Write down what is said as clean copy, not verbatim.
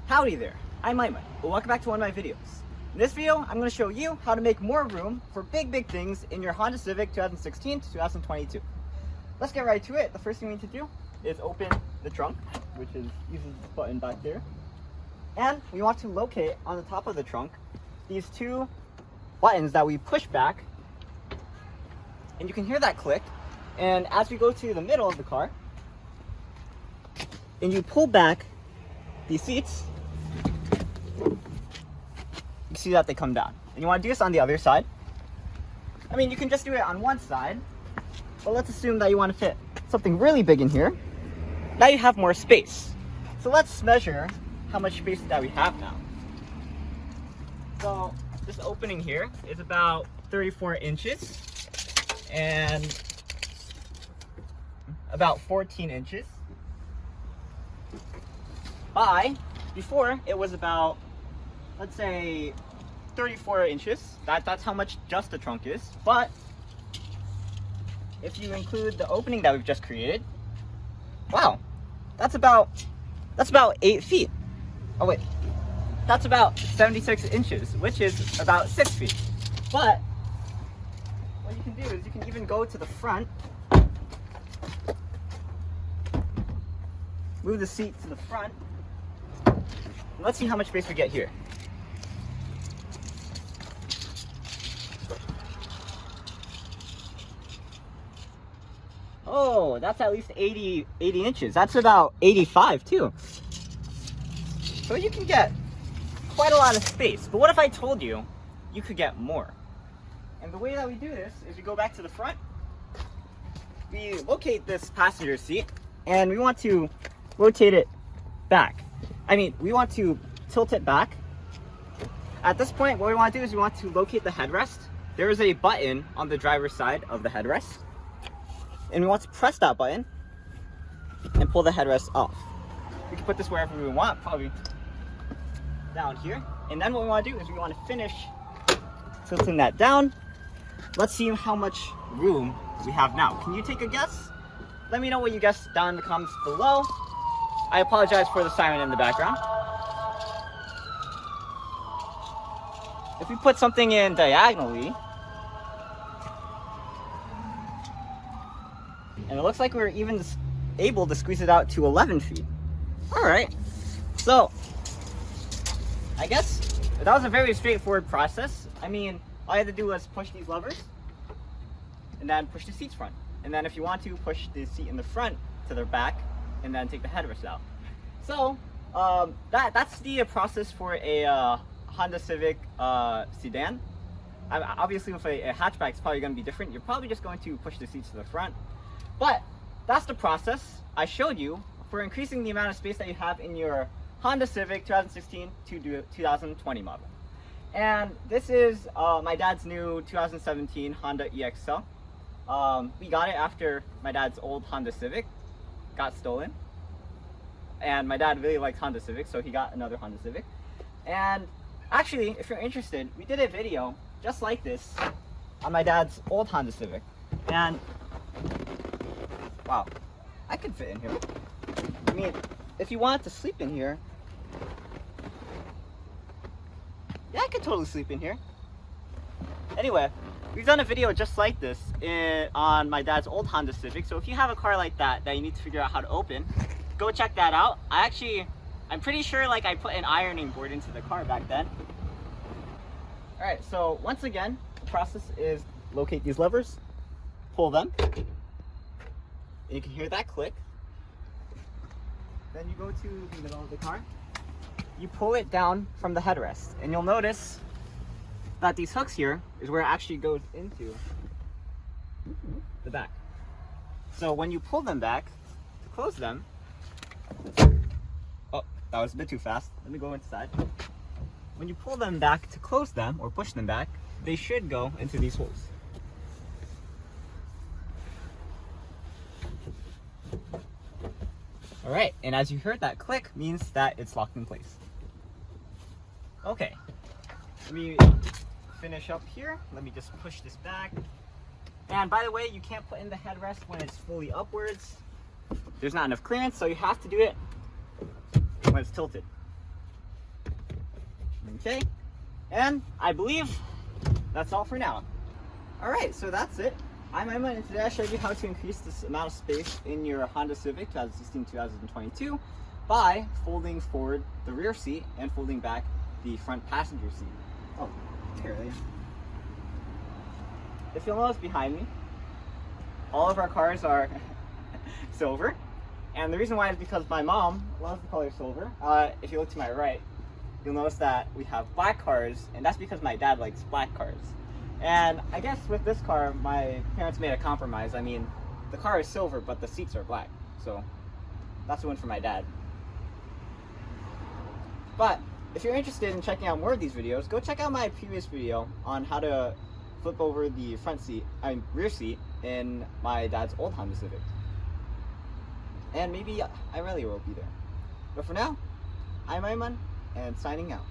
Howdy there, I'm Aiman. Well, welcome back to one of my videos. In this video, I'm going to show you how to make more room for big things in your Honda Civic 2016 to 2022. Let's get right to it. The first thing we need to do is open the trunk, which uses this button back there. And we want to locate on the top of the trunk these two buttons that we push back. And you can hear that click. And as we go to the middle of the car, and you pull back these seats, you see that they come down. And you want to do this on the other side. I mean, you can just do it on one side, but let's assume that you want to fit something really big in here. Now you have more space. So let's measure how much space that we have now. So this opening here is about 34 inches and about 14 inches. Before it was about, let's say, 34 inches. That's how much just the trunk is. But if you include the opening that we've just created, wow, that's about 8 feet. Oh wait, that's about 76 inches, which is about 6 feet. But what you can do is you can even go to the front, move the seat to the front. Let's see how much space we get here. Oh, that's at least 80 inches. That's about 85 too. So you can get quite a lot of space. But what if I told you you could get more? And the way that we do this is we go back to the front. We locate this passenger seat and we want to rotate it back. We want to tilt it back. At this point, what we want to do is we want to locate the headrest. There is a button on the driver's side of the headrest. And we want to press that button and pull the headrest off. We can put this wherever we want, probably down here. And then what we want to do is we want to finish tilting that down. Let's see how much room we have now. Can you take a guess? Let me know what you guessed down in the comments below. I apologize for the siren in the background. If we put something in diagonally, and it looks like we're even able to squeeze it out to 11 feet. All right, so I guess that was a very straightforward process. All I had to do was push these levers and then push the seats front. And then if you want to, push the seat in the front to the back and then take the headrest out. So that's the process for a Honda Civic sedan. Obviously with a hatchback, it's probably going to be different. You're probably just going to push the seats to the front. But that's the process I showed you for increasing the amount of space that you have in your Honda Civic 2016 to 2020 model. And this is my dad's new 2017 Honda EXL. We got it after my dad's old Honda Civic got stolen. And my dad really likes Honda Civic, so he got another Honda Civic. And actually, if you're interested, we did a video just like this on my dad's old Honda Civic. And wow, I could fit in here. If you wanted to sleep in here, yeah, I could totally sleep in here. Anyway, we've done a video just like this on my dad's old Honda Civic. So if you have a car like that you need to figure out how to open, go check that out. I'm pretty sure I put an ironing board into the car back then. All right, so once again, the process is locate these levers, pull them, and you can hear that click. Then you go to the middle of the car, you pull it down from the headrest, and you'll notice that these hooks here is where it actually goes into the back. So when you pull them back to close them, oh, that was a bit too fast. Let me go inside. When you pull them back to close them or push them back, they should go into these holes. All right, and as you heard, that click means that it's locked in place. Okay, let me finish up here. Let me just push this back. And by the way, you can't put in the headrest when it's fully upwards. There's not enough clearance, so you have to do it when it's tilted. Okay, and I believe that's all for now. Alright, so that's it. I'm Aiman, and today I showed you how to increase this amount of space in your Honda Civic 2016-2022 by folding forward the rear seat and folding back the front passenger seat. Oh, here they are. If you'll notice behind me, all of our cars are silver. And the reason why is because my mom loves the color silver. If you look to my right, you'll notice that we have black cars, and that's because my dad likes black cars. And I guess with this car, my parents made a compromise. I mean, the car is silver, but the seats are black. So that's a win for my dad. But if you're interested in checking out more of these videos, go check out my previous video on how to flip over the rear seat in my dad's old Honda Civic. And maybe I really will be there. But for now, I'm Aiman, and signing out.